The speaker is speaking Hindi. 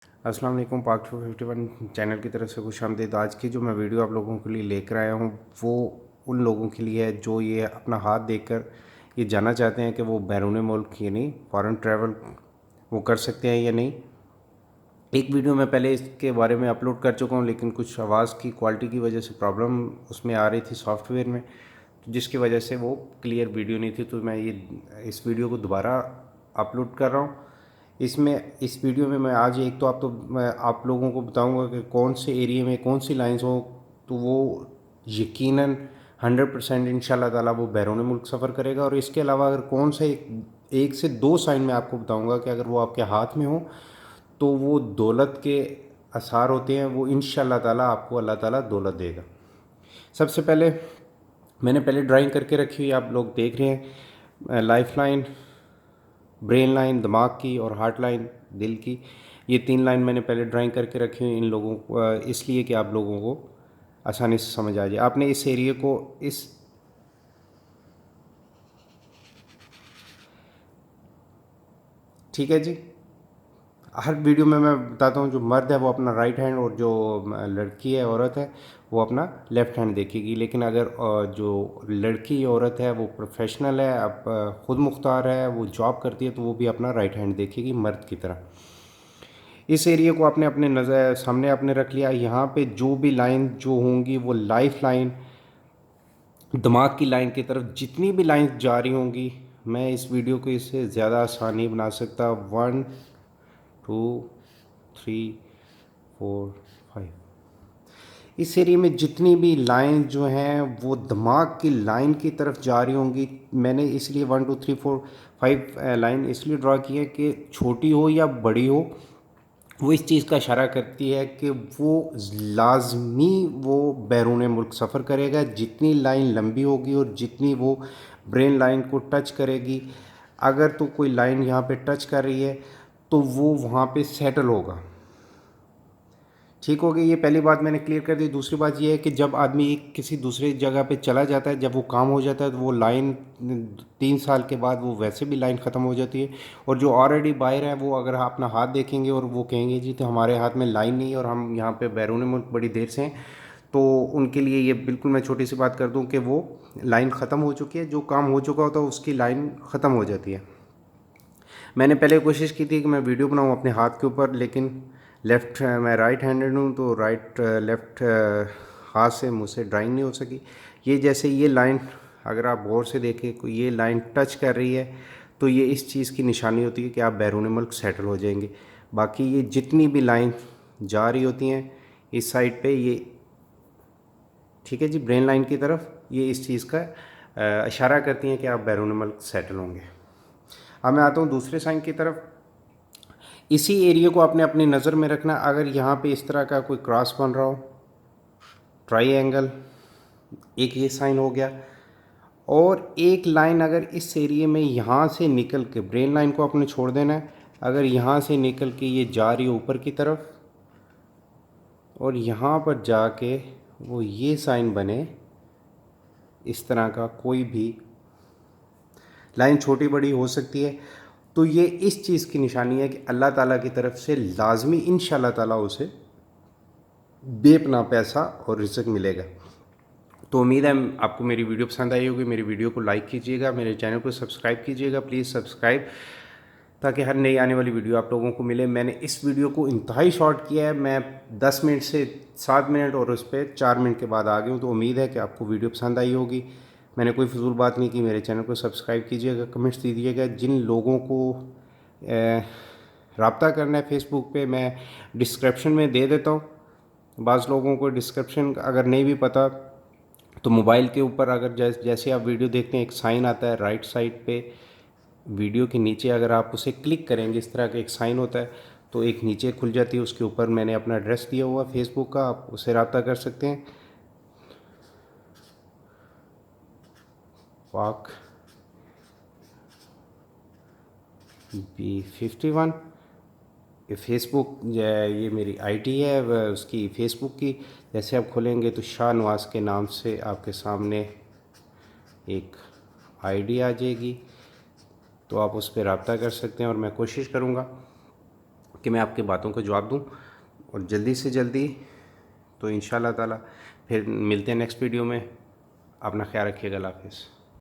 अस्सलाम वालेकुम। पाक 251 चैनल की तरफ से खुशामदीद। आज की जो मैं वीडियो आप लोगों के लिए लेकर आया हूँ वो उन लोगों के लिए है जो ये अपना हाथ देखकर ये जानना चाहते हैं कि वो बैरून मुल्क यानी फ़ॉरेन ट्रैवल वो कर सकते हैं या नहीं। एक वीडियो मैं पहले इसके बारे में अपलोड कर चुका हूँ, लेकिन कुछ आवाज़ की क्वालिटी की वजह से प्रॉब्लम उसमें आ रही थी सॉफ्टवेयर में, तो जिसकी वजह से वो क्लियर वीडियो नहीं थी। तो मैं ये इस वीडियो को दोबारा अपलोड कर रहा हूँ। इसमें इस वीडियो में मैं आज एक तो मैं आप लोगों को बताऊंगा कि कौन से एरिया में कौन सी लाइंस हो, तो वो यकीनन 100% इंशाल्लाह ताला वो बैरून मुल्क सफ़र करेगा। और इसके अलावा अगर कौन से एक से दो साइन मैं आपको बताऊंगा कि अगर वो आपके हाथ में हो तो वो दौलत के आसार होते हैं, वो इंशाल्लाह ताला आपको अल्लाह ताला दौलत देगा। सबसे पहले मैंने पहले ड्राइंग करके रखी हुई, आप लोग देख रहे हैं, लाइफ लाइन, ब्रेन लाइन दिमाग की और हार्ट लाइन दिल की। ये तीन लाइन मैंने पहले ड्राइंग करके रखी हुई इन लोगों को, इसलिए कि आप लोगों को आसानी से समझ आ जाए। आपने इस एरिया को इस ठीक है जी। हर वीडियो में मैं बताता हूँ, जो मर्द है वो अपना राइट हैंड और जो लड़की है औरत है वो अपना लेफ़्ट हैंड देखेगी। लेकिन अगर जो लड़की औरत है वो प्रोफेशनल है, अब ख़ुद मुख्तार है, वो जॉब करती है, तो वो भी अपना राइट हैंड देखेगी मर्द की तरह। इस एरिया को आपने अपने नज़र सामने आपने रख लिया। यहाँ पे जो भी लाइन जो होंगी वो लाइफ लाइन दिमाग की लाइन की तरफ जितनी भी लाइन जा रही होंगी, मैं इस वीडियो को इससे ज़्यादा आसान नहीं बना सकता। 1 2 3 4 5 इस एरिया में जितनी भी लाइन जो हैं वो दिमाग की लाइन की तरफ जा रही होंगी। मैंने इसलिए 1 2 3 4 5 लाइन इसलिए ड्रा की है कि छोटी हो या बड़ी हो, वो इस चीज़ का इशारा करती है कि वो लाजमी वो बैरून मुल्क सफ़र करेगा। जितनी लाइन लंबी होगी और जितनी वो ब्रेन लाइन को टच करेगी, अगर तो कोई लाइन यहाँ पे टच कर रही है तो वो वहाँ पे सेटल होगा। ठीक हो गई, ये पहली बात मैंने क्लियर कर दी। दूसरी बात ये है कि जब आदमी एक किसी दूसरी जगह पे चला जाता है, जब वो काम हो जाता है, तो वो लाइन 3 साल के बाद वो वैसे भी लाइन ख़त्म हो जाती है। और जो ऑलरेडी बाहर हैं वो अगर अपना हाथ देखेंगे और वो कहेंगे जी तो हमारे हाथ में लाइन नहीं है और हम यहाँ पे बैरून मुल्क बड़ी देर से हैं, तो उनके लिए ये बिल्कुल मैं छोटी सी बात कर दूँ कि वो लाइन ख़त्म हो चुकी है। जो काम हो चुका होता है उसकी लाइन ख़त्म हो जाती है। मैंने पहले कोशिश की थी कि मैं वीडियो बनाऊँ अपने हाथ के ऊपर, लेकिन मैं राइट हैंडेड हूँ, तो लेफ़्ट हाथ से मुझसे ड्राइंग नहीं हो सकी। ये जैसे ये लाइन अगर आप गौर से देखें, कोई ये लाइन टच कर रही है, तो ये इस चीज़ की निशानी होती है कि आप बैरून मुल्क सेटल हो जाएंगे। बाकी ये जितनी भी लाइन जा रही होती हैं इस साइड पे, ये ठीक है जी, ब्रेन लाइन की तरफ, ये इस चीज़ का इशारा करती हैं कि आप बैरून मुल्क सेटल होंगे। अब मैं आता हूँ दूसरे साइन की तरफ। इसी एरिया को आपने अपनी नज़र में रखना। अगर यहाँ पे इस तरह का कोई क्रॉस बन रहा हो, ट्राई एक ये साइन हो गया। और एक लाइन अगर इस एरिए में यहाँ से निकल के, ब्रेन लाइन को आपने छोड़ देना है, अगर यहाँ से निकल के ये जा रही है ऊपर की तरफ और यहाँ पर जाके वो ये साइन बने, इस तरह का कोई भी लाइन छोटी बड़ी हो सकती है, तो ये इस चीज़ की निशानी है कि अल्लाह ताला की तरफ से लाजमी इंशाल्लाह ताला उसे बेपना पैसा और रिज़्क मिलेगा। तो उम्मीद है आपको मेरी वीडियो पसंद आई होगी। मेरी वीडियो को लाइक कीजिएगा, मेरे चैनल को सब्सक्राइब कीजिएगा, प्लीज़ सब्सक्राइब, ताकि हर नई आने वाली वीडियो आप लोगों को मिले। मैंने इस वीडियो को इंतहाई शॉर्ट किया है, मैं 10 मिनट से 7 मिनट और उस पर 4 मिनट के बाद आ गया हूँ। तो उम्मीद है कि आपको वीडियो पसंद आई होगी। मैंने कोई फजूल बात नहीं की। मेरे चैनल को सब्सक्राइब कीजिएगा, कमेंट्स दीजिएगा। जिन लोगों को रब्ता करना है फेसबुक पे, मैं डिस्क्रिप्शन में दे देता हूँ। बाज़ लोगों को डिस्क्रिप्शन अगर नहीं भी पता, तो मोबाइल के ऊपर अगर जैसे आप वीडियो देखते हैं एक साइन आता है राइट साइड पे, वीडियो के नीचे अगर आप उसे क्लिक करेंगे, इस तरह का एक साइन होता है, तो एक नीचे खुल जाती है, उसके ऊपर मैंने अपना एड्रेस दिया हुआ फेसबुक का, आप उससे रब्ता कर सकते हैं। वाक B51 ये फेसबुक, ये मेरी आईडी है उसकी फ़ेसबुक की। जैसे आप खोलेंगे तो शाह नवाज़ के नाम से आपके सामने एक आईडी आ जाएगी, तो आप उस पर रब्ता कर सकते हैं और मैं कोशिश करूँगा कि मैं आपकी बातों का जवाब दूं, और जल्दी से जल्दी। तो इंशाल्लाह ताला फिर मिलते हैं नेक्स्ट वीडियो में। अपना ख्याल रखिएगा। अल्लाह हाफ़िज़।